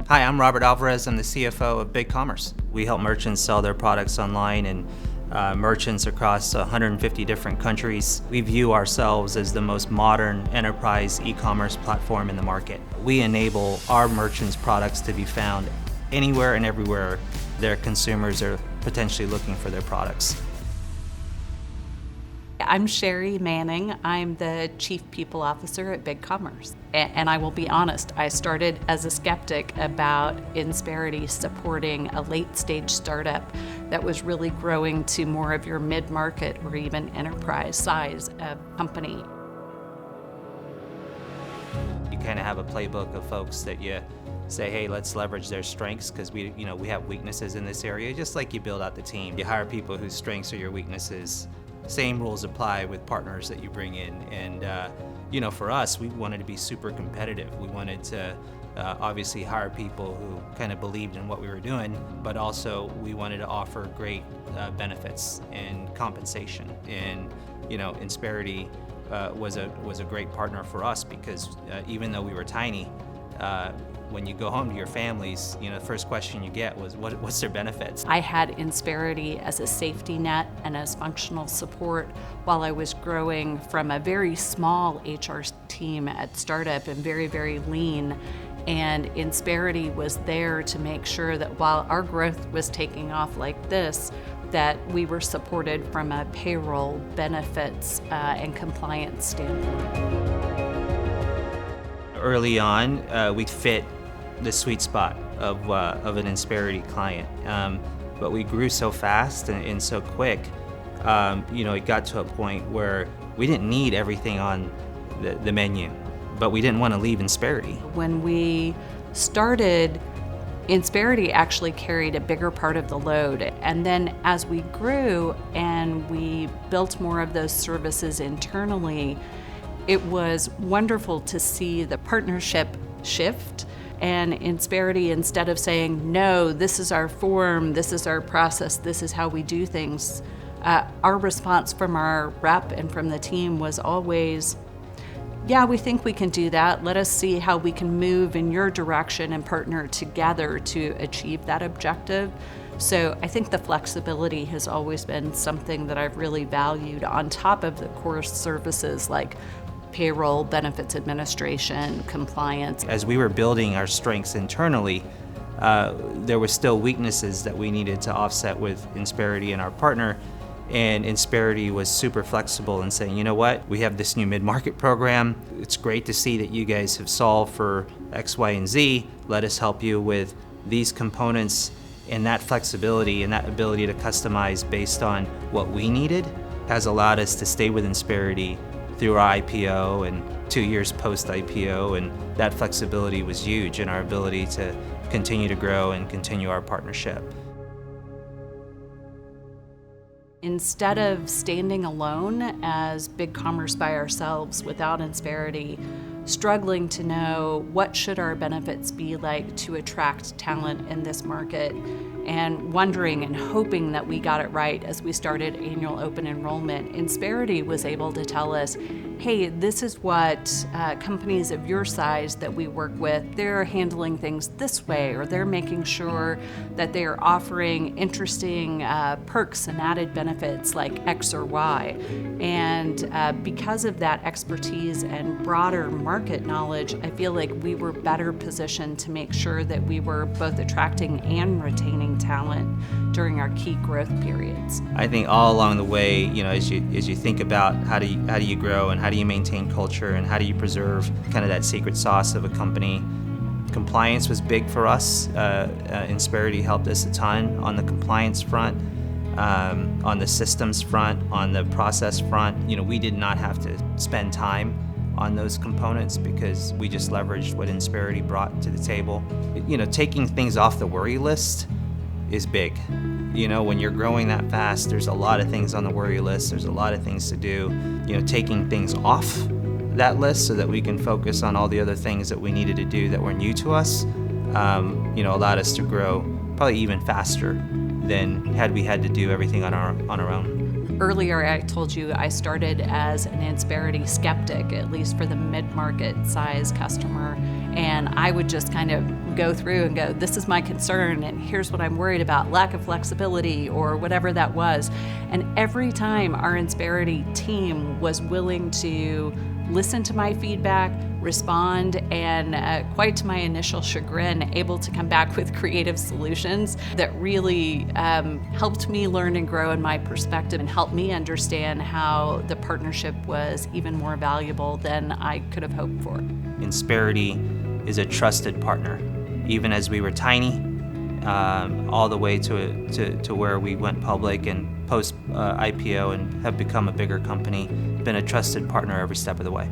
Hi, I'm Robert Alvarez. I'm the CFO of BigCommerce. We help merchants sell their products online and merchants across 150 different countries. We view ourselves as the most modern enterprise e-commerce platform in the market. We enable our merchants' products to be found anywhere and everywhere their consumers are potentially looking for their products. I'm Sherry Manning. I'm the Chief People Officer at BigCommerce. And I will be honest, I started as a skeptic about Insperity supporting a late-stage startup that was really growing to more of your mid-market or even enterprise size of company. You kind of have a playbook of folks that you say, hey, let's leverage their strengths because we have weaknesses in this area, just like you build out the team. You hire people whose strengths are your weaknesses. Same rules apply with partners that you bring in. And for us, we wanted to be super competitive. We wanted to obviously hire people who kind of believed in what we were doing, but also we wanted to offer great benefits and compensation. And Insperity was a great partner for us because even though we were tiny, when you go home to your families, the first question you get was, what's their benefits? I had Insperity as a safety net and as functional support while I was growing from a very small HR team at startup and very, very lean. And Insperity was there to make sure that while our growth was taking off like this, that we were supported from a payroll, benefits, and compliance standpoint. Early on, we fit the sweet spot of an Insperity client, but we grew so fast and so quick. It got to a point where we didn't need everything on the menu, but we didn't want to leave Insperity. When we started, Insperity actually carried a bigger part of the load. And then as we grew and we built more of those services internally, it was wonderful to see the partnership shift. And Insperity, instead of saying, no, this is our form, this is our process, this is how we do things, our response from our rep and from the team was always, yeah, we think we can do that. Let us see how we can move in your direction and partner together to achieve that objective. So I think the flexibility has always been something that I've really valued on top of the core services like payroll, benefits administration, compliance. As we were building our strengths internally, there were still weaknesses that we needed to offset with Insperity and our partner. And Insperity was super flexible in saying, you know what, we have this new mid-market program. It's great to see that you guys have solved for X, Y, and Z. Let us help you with these components. And that flexibility and that ability to customize based on what we needed has allowed us to stay with Insperity through our IPO and 2 years post-IPO, and that flexibility was huge in our ability to continue to grow and continue our partnership. Instead of standing alone as BigCommerce by ourselves without Insperity, struggling to know what should our benefits be like to attract talent in this market, and wondering and hoping that we got it right as we started annual open enrollment, Insperity was able to tell us, hey, this is what companies of your size that we work with, they're handling things this way, or they're making sure that they are offering interesting perks and added benefits like X or Y. And because of that expertise and broader market knowledge, I feel like we were better positioned to make sure that we were both attracting and retaining talent during our key growth periods. I think all along the way, as you think about how do you grow and how do you maintain culture and how do you preserve kind of that secret sauce of a company, compliance was big for us. Insperity helped us a ton on the compliance front, on the systems front, on the process front. We did not have to spend time on those components because we just leveraged what Insperity brought to the table. Taking things off the worry list is big. When you're growing that fast, there's a lot of things on the worry list. There's a lot of things to do. Taking things off that list so that we can focus on all the other things that we needed to do that were new to us, allowed us to grow probably even faster than had we had to do everything on our own. Earlier, I told you I started as an Insperity skeptic, at least for the mid-market size customer, And I would just kind of go through and go, this is my concern, and here's what I'm worried about, lack of flexibility or whatever that was. And every time our Insperity team was willing to listen to my feedback, respond, and quite to my initial chagrin, able to come back with creative solutions that really helped me learn and grow in my perspective and helped me understand how the partnership was even more valuable than I could have hoped for. Insperity is a trusted partner, even as we were tiny, all the way to where we went public and post IPO and have become a bigger company. Been a trusted partner every step of the way.